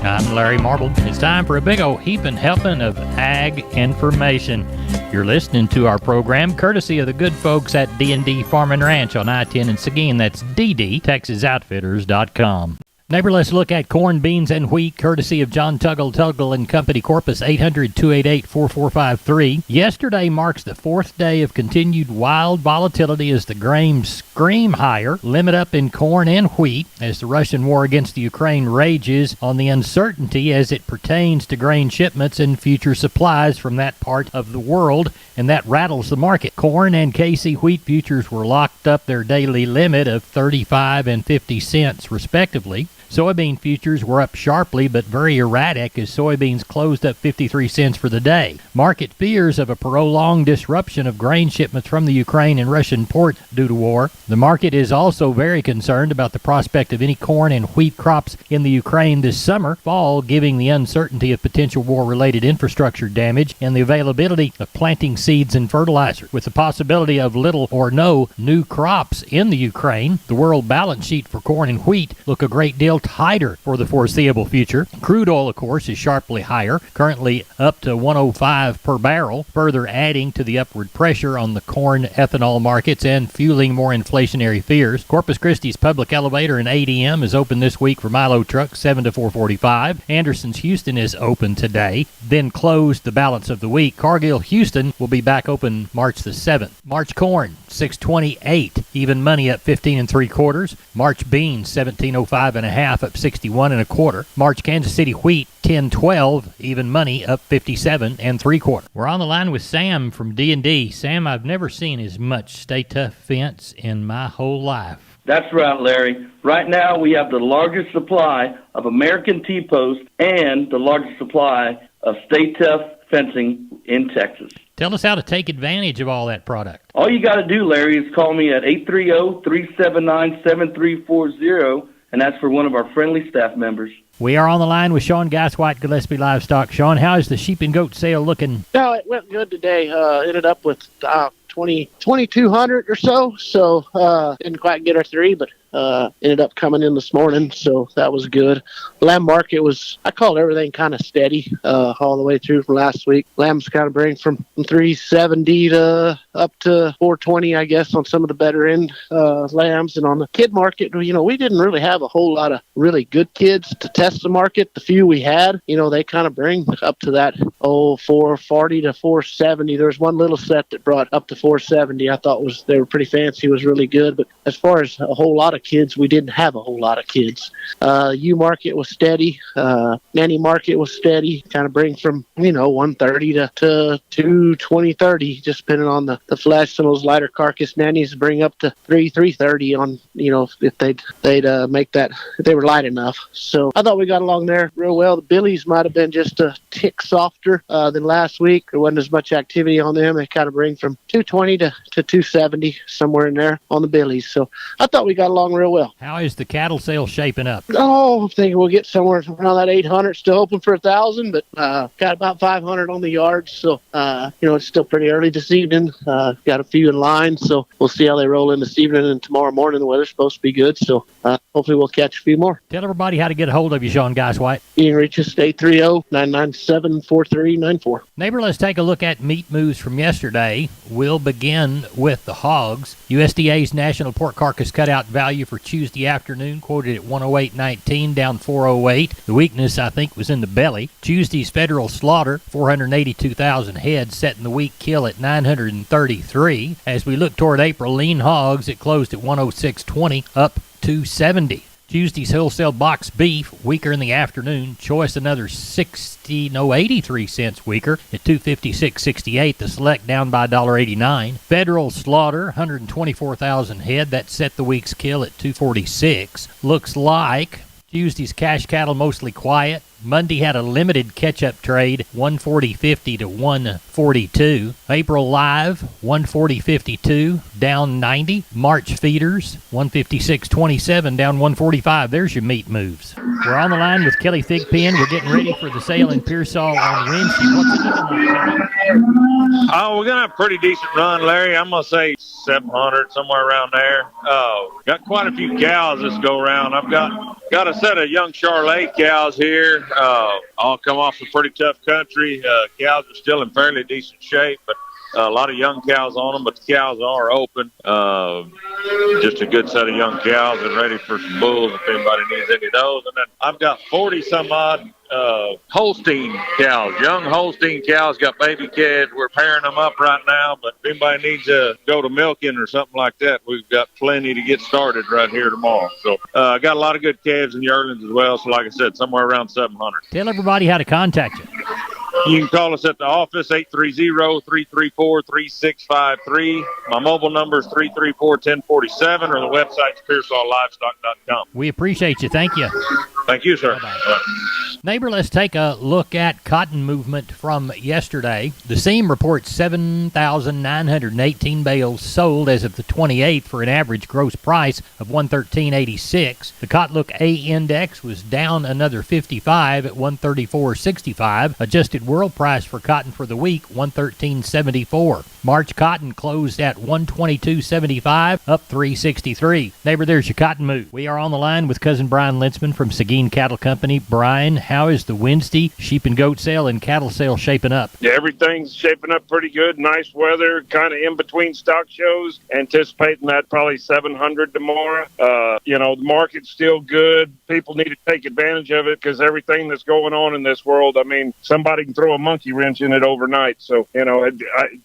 I'm Larry Marble. It's time for a big old heaping helping of ag information. You're listening to our program courtesy of the good folks at D&D Farm and Ranch on I-10 in Seguin. That's ddtexasoutfitters.com. Neighbor, let's look at corn, beans, and wheat, courtesy of John Tuggle and Company, Corpus 800-288-4453. Yesterday marks the fourth day of continued wild volatility as the grains scream higher, limit up in corn and wheat as the Russian war against the Ukraine rages on the uncertainty as it pertains to grain shipments and future supplies from that part of the world, and that rattles the market. Corn and KC wheat futures were locked up their daily limit of 35 and 50 cents, respectively. Soybean futures were up sharply but very erratic as soybeans closed up 53 cents for the day. Market fears of a prolonged disruption of grain shipments from the Ukraine and Russian port due to war. The market is also very concerned about the prospect of any corn and wheat crops in the Ukraine this summer, fall, giving the uncertainty of potential war-related infrastructure damage and the availability of planting seeds and fertilizer. With the possibility of little or no new crops in the Ukraine, the world balance sheet for corn and wheat look a great deal tighter for the foreseeable future. Crude oil, of course, is sharply higher, currently up to $105 per barrel, further adding to the upward pressure on the corn ethanol markets and fueling more inflationary fears. Corpus Christi's public elevator in ADM is open this week for Milo trucks 7 to 4:45. Anderson's Houston is open today, then closed the balance of the week. Cargill Houston will be back open March the 7th. March corn, $6.28, even money up 15 3/4. March beans, $17.05 and a half, up 61 1/4. March Kansas City wheat, $10.12, even money up 57 3/4. We're on the line with Sam from D&D. Sam, I've never seen as much Stay Tough fence in my whole life. That's right, Larry. Right now we have the largest supply of American T-post and the largest supply of Stay Tough fencing in Texas. Tell us how to take advantage of all that product. All you got to do, Larry, is call me at 830-379-7340, and that's for one of our friendly staff members. We are on the line with Sean Geiswhite, Gillespie Livestock. Sean, how is the sheep and goat sale looking? No, it went good today. Ended up with 2,200 or so. Didn't quite get our three, but ended up coming in this morning, so that was good. Lamb market was, I called everything kind of steady all the way through from last week. Lambs kind of bring from 370 to up to 420, I guess, on some of the better end lambs. And on the kid market, we didn't really have a whole lot of really good kids to test the market. The few we had, they kind of bring up to that 440 to 470. There was one little set that brought up to 470. I thought they were pretty fancy. It was really good. But as far as a whole lot of kids, we didn't have a whole lot of kids. U market was steady. Nanny market was steady. Kind of bring from 130 to 220, 30, just depending on the flesh. Some of those lighter carcass nannies bring up to 330 on if they'd make that if they were light enough. So I thought we got along there real well. The billies might have been just a tick softer than last week. There wasn't as much activity on them. They kind of bring from 220 to 270, somewhere in there on the billies. So I thought we got along real well. How is the cattle sale shaping up? I'm thinking we'll get somewhere around that 800. Still hoping for 1,000, but got about 500 on the yards. So it's still pretty early this evening. Got a few in line, so we'll see how they roll in this evening and tomorrow morning. The weather's supposed to be good, so hopefully we'll catch a few more. Tell everybody how to get a hold of you, Sean Geiswhite. You can reach us at 830-997-4394. Neighbor, let's take a look at meat moves from yesterday. We'll begin with the hogs. USDA's National Pork Carcass Cutout Value for Tuesday afternoon quoted at 108.19, down 408. The weakness, I think, was in the belly. Tuesday's federal slaughter, 482,000 heads, setting the week kill at 933. As we look toward April, lean hogs, it closed at 106.20, up 270. Tuesday's wholesale box beef, weaker in the afternoon. Choice another 83 cents weaker at 256.68. The select down by $1.89. Federal slaughter, 124,000 head. That set the week's kill at 246. Looks like Tuesday's cash cattle mostly quiet. Monday had a limited catch-up trade, 140.50 to 142. April live, 140.52, down 90. March feeders, 156.27, down 145. There's your meat moves. We're on the line with Kelly Thigpen. We're getting ready for the sale in Pearsall on Wednesday. What's it looking like, Kelly? Oh, we're going to have a pretty decent run, Larry. I'm going to say 700, somewhere around there. Got quite a few cows this go around. I've got a set of young Charolais cows here. All come off some pretty tough country. Cows are still in fairly decent shape, but a lot of young cows on them, but the cows are open. Just a good set of young cows and ready for some bulls if anybody needs any of those. And then I've got 40 some odd Holstein cows, young Holstein cows, got baby calves. We're pairing them up right now, but if anybody needs to go to milking or something like that, we've got plenty to get started right here tomorrow. So I got a lot of good calves and yearlings as well. So like I said, somewhere around 700. Tell everybody how to contact you. You can call us at the office, 830-334-3653. My mobile number is 334-1047, or the website's PearsallLivestock.com. We appreciate you. Thank you. Thank you, sir. Neighbor, let's take a look at cotton movement from yesterday. The Seam reports 7,918 bales sold as of the 28th for an average gross price of $113.86. The Cotlook A index was down another 55 at 134.65. Adjusted world price for cotton for the week, $113.74. March cotton closed at $122.75, up $3.63. Neighbor, there's your cotton move. We are on the line with cousin Brian Lintzman from Seguin Cattle Company. Brian, how is the Wednesday sheep and goat sale and cattle sale shaping up? Yeah, everything's shaping up pretty good. Nice weather, kind of in between stock shows. Anticipating that probably 700 tomorrow. The market's still good. People need to take advantage of it because everything that's going on in this world, I mean, somebody can throw a monkey wrench in it overnight. So,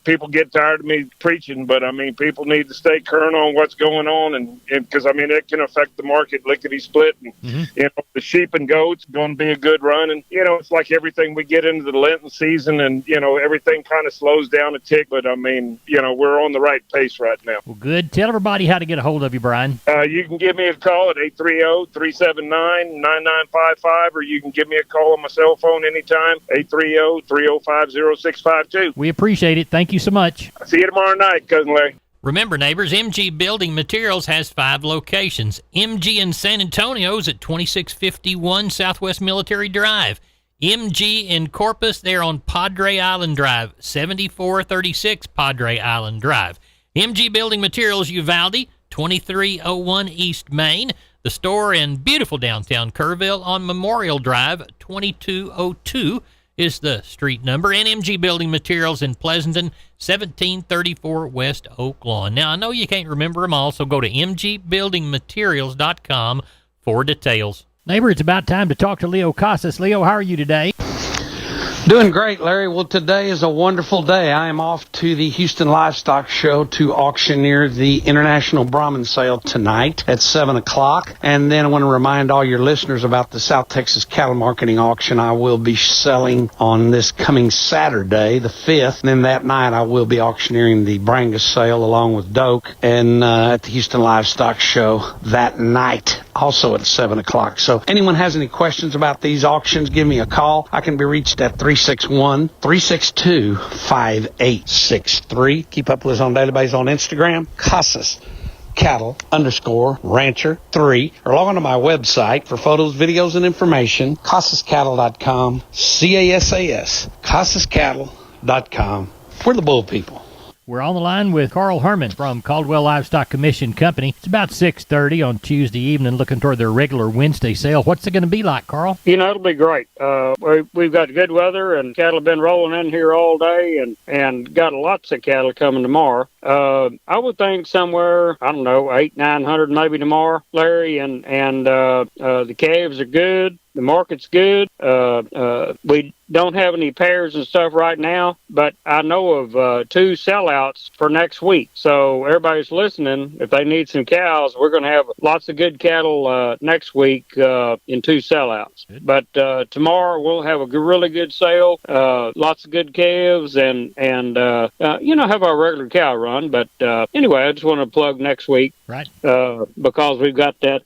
people get tired of me preaching, but I mean, people need to stay current on what's going on, and because I mean, it can affect the market lickety split. And the sheep and goats going to be a good run, and it's like everything, we get into the Lenten season, and everything kind of slows down a tick. But I mean, we're on the right pace right now. Well, good. Tell everybody how to get a hold of you, Brian. You can give me a call at 830-379-9955, or you can give me a call on my cell phone anytime, 830-305-0652. We appreciate it. Thank you so much. See you tomorrow night, Cousin Larry. Remember, neighbors, MG Building Materials has 5 locations. MG in San Antonio's at 2651 Southwest Military Drive. MG in Corpus, they're on Padre Island Drive, 7436 Padre Island Drive. MG Building Materials Uvalde, 2301 East Main. The store in beautiful downtown Kerrville on Memorial Drive, 2202 is the street number. And MG Building Materials in Pleasanton, 1734 West Oak Lawn. Now, I know you can't remember them all, so go to mgbuildingmaterials.com for details. Neighbor, it's about time to talk to Leo Casas. Leo, how are you today? Doing great, Larry. Well, today is a wonderful day. I am off to the Houston Livestock Show to auctioneer the International Brahman Sale tonight at 7 o'clock. And then I want to remind all your listeners about the South Texas Cattle Marketing Auction I will be selling on this coming Saturday, the 5th. And then that night I will be auctioneering the Brangus sale along with Doak and at the Houston Livestock Show that night, also at 7 o'clock. So anyone has any questions about these auctions, give me a call. I can be reached at 361-362-5863. Keep up with us on a daily basis on Instagram, Casas Cattle _Rancher 3, or log on to my website for photos, videos, and information, CasasCattle.com, CasasCattle.com. We're the bull people. We're on the line with Carl Herman from Caldwell Livestock Commission Company. It's about 6:30 on Tuesday evening, looking toward their regular Wednesday sale. What's it going to be like, Carl? It'll be great. We've got good weather, and cattle have been rolling in here all day, and got lots of cattle coming tomorrow. I would think somewhere, 800-900 maybe tomorrow, Larry, and the calves are good. The market's good. We don't have any pairs and stuff right now, but I know of 2 sellouts for next week. So everybody's listening. If they need some cows, we're going to have lots of good cattle next week in 2 sellouts. Good. But tomorrow we'll have a really good sale. Lots of good calves and have our regular cow run. But anyway, I just want to plug next week. Right. Because we've got that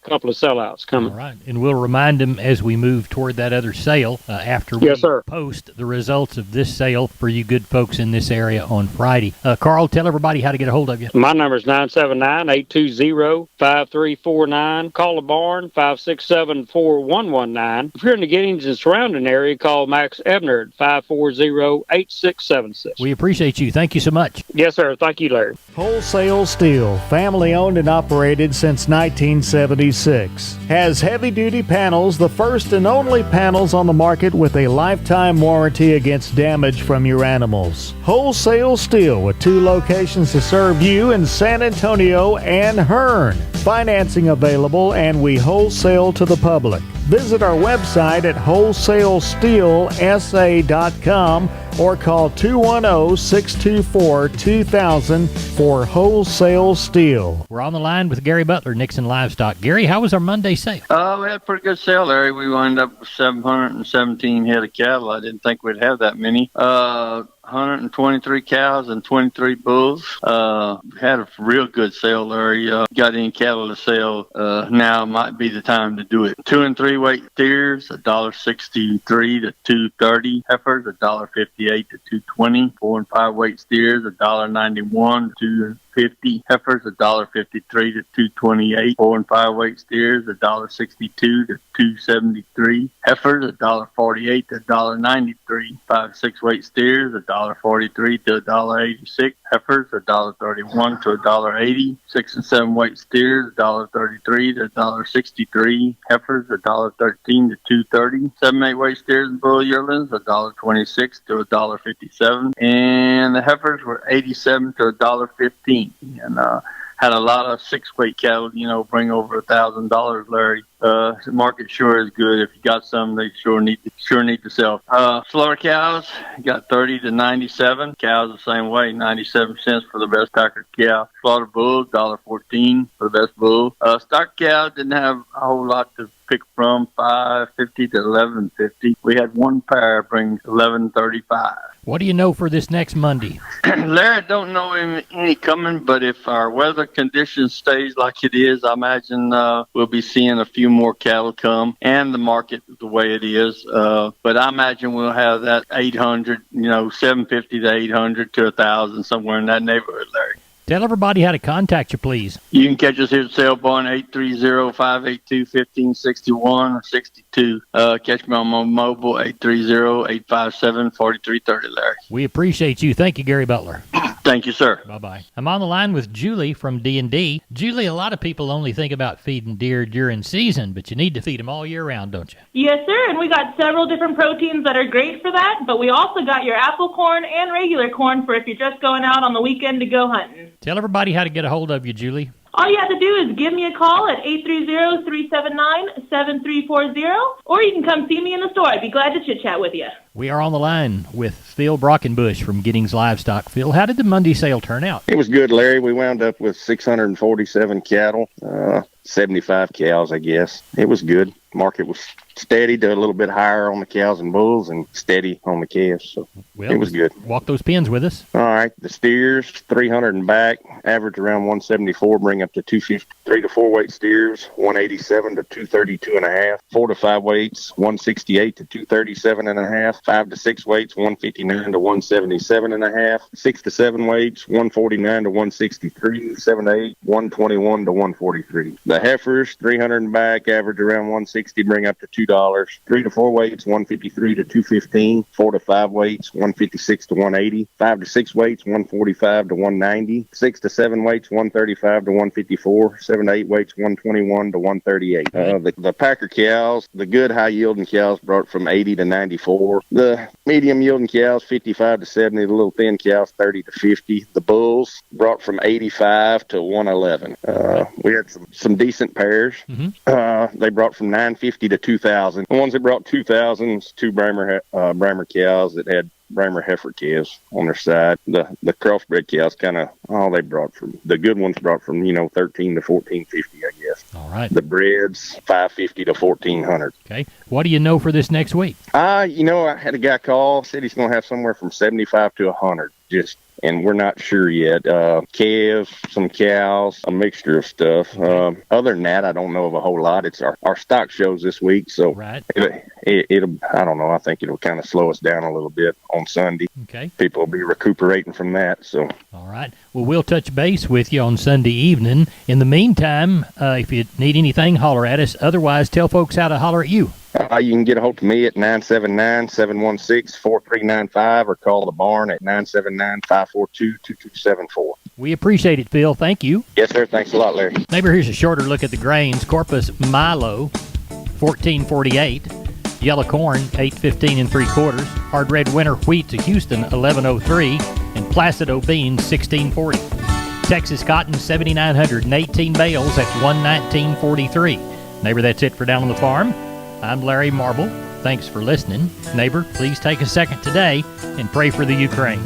couple of sellouts coming. All right. And we'll remind them as we move toward that other sale after we post the results of this sale for you good folks in this area on Friday. Carl, tell everybody how to get a hold of you. My number is 979-820-5349. Call the barn, 567-4119. If you're in the Giddings and surrounding area, call Max Ebner at 540-8676. We appreciate you. Thank you so much. Yes, sir. Thank you, Larry. Wholesale Steel, family family owned and operated since 1976. Has heavy-duty panels, the first and only panels on the market with a lifetime warranty against damage from your animals. Wholesale Steel with 2 locations to serve you in San Antonio and Hearn. Financing available, and we wholesale to the public. Visit our website at wholesalesteelsa.com or call 210-624-2000 for Wholesale Steel. We're on the line with Gary Butler, Nixon Livestock. Gary, how was our Monday sale? We had a pretty good sale, Larry. We wound up with 717 head of cattle. I didn't think we'd have that many. 123 cows and 23 bulls. Had a real good sale, Larry. Got any cattle to sell, now might be the time to do it. 2 and 3 weight steers, $1.63 to $2.30. Heifers, $1.58 to $2.20. 4 and 5 weight steers, $1.91 to $2.50. Heifers, $1.53 to $2.28. 4 and 5 weight steers, $1.62 to $2.73. Heifers, $1.48 to $1.93. 5 6 weight steers, $1.43 to $1.86. Heifers, $1.31 to $1.80. 6 and 7 weight steers, $1.33 to $1.63. Heifers, $1.13 to $2.30. 7 8 weight steers and bull yearlings, $1.26 to $1.57. And the heifers were $87 to $1.15. And had a lot of 6 weight cattle, bring over $1,000, Larry. The market sure is good. If you got some, they sure need to sell. Slaughter cows got 30 to 97. Cows the same way, 97 cents for the best packer cow. Slaughter bulls, $1.14 for the best bull. Stock cows didn't have a whole lot to pick from, $5.50 to $11.50. We had one pair bring $11.35. What do you know for this next Monday? Larry, don't know any coming, but if our weather conditions stays like it is, I imagine we'll be seeing a few more cattle come and the market the way it is. But I imagine we'll have that 800, 750 to 800 to 1,000, somewhere in that neighborhood, Larry. Tell everybody how to contact you, please. You can catch us here at Sale Barn, 830-582-1561 or 62. Catch me on my mobile, 830-857-4330, Larry. We appreciate you. Thank you, Gary Butler. Thank you, sir. Bye-bye. I'm on the line with Julie from D&D. Julie, a lot of people only think about feeding deer during season, but you need to feed them all year round, don't you? Yes, sir, and we got several different proteins that are great for that, but we also got your apple corn and regular corn for if you're just going out on the weekend to go hunting. Tell everybody how to get a hold of you, Julie. All you have to do is give me a call at 830-379-7340, or you can come see me in the store. I'd be glad to chit-chat with you. We are on the line with Phil Brockenbush from Giddings Livestock. Phil, how did the Monday sale turn out? It was good, Larry. We wound up with 647 cattle, 75 cows, I guess. It was good. Market was steady to a little bit higher on the cows and bulls and steady on the calves, so it was good. Walk those pins with us. All right, the steers, 300 and back, average around 174, bring up to 250. 3 to 4 weight steers, 187 to 232 and a half. 4 to 5 weights, 168 to 237 and a half. 5 to 6 weights, 159 to 177 and a half. 6 to 7 weights, 149 to 163. 7 to 8, 121 to 143. The heifers, 300 and back, average around 160, bring up to $2. 3 to 4 weights, 153 to 215. 4 to 5 weights, 156 to 180. 5 to 6 weights, 145 to 190. 6 to 7 weights, 135 to 154. 7 to 8 weights, 121 to 138. The Packer cows, the good high yielding cows brought from 80 to 94. The medium yielding cows, 55 to 70. The little thin cows, 30 to 50. The bulls brought from 85 to 111. We had some decent pairs. They brought from 950 to 2,000. The ones that brought 2,000 was 2 Bramer cows that had Bramer heifer calves on their side. The crossbred cows they brought from, the good ones brought from, 13 to 1450, I guess. All right. The breds, 550 to 1,400. Okay. What do you know for this next week? I had a guy call, said he's going to have somewhere from 75 to 100. And we're not sure yet. Calves, some cows, a mixture of stuff. Other than that, I don't know of a whole lot. It's our stock shows this week, so it'll I don't know. I think it'll kind of slow us down a little bit on Sunday. Okay. People will be recuperating from that. So. All right. Well, we'll touch base with you on Sunday evening. In the meantime, if you need anything, holler at us. Otherwise, tell folks how to holler at you. You can get a hold of me at 979-716-4395 or call the barn at 979-542-2274. We appreciate it, Phil. Thank you. Yes, sir. Thanks a lot, Larry. Neighbor, here's a shorter look at the grains. Corpus Milo, 1448. Yellow corn, 815 3/4. Hard red winter wheat to Houston, 1103. And Placido beans, 1640. Texas cotton, 7,918 bales. That's 119.43. Neighbor, that's it for Down on the Farm. I'm Larry Marble. Thanks for listening. Neighbor, please take a second today and pray for the Ukraine.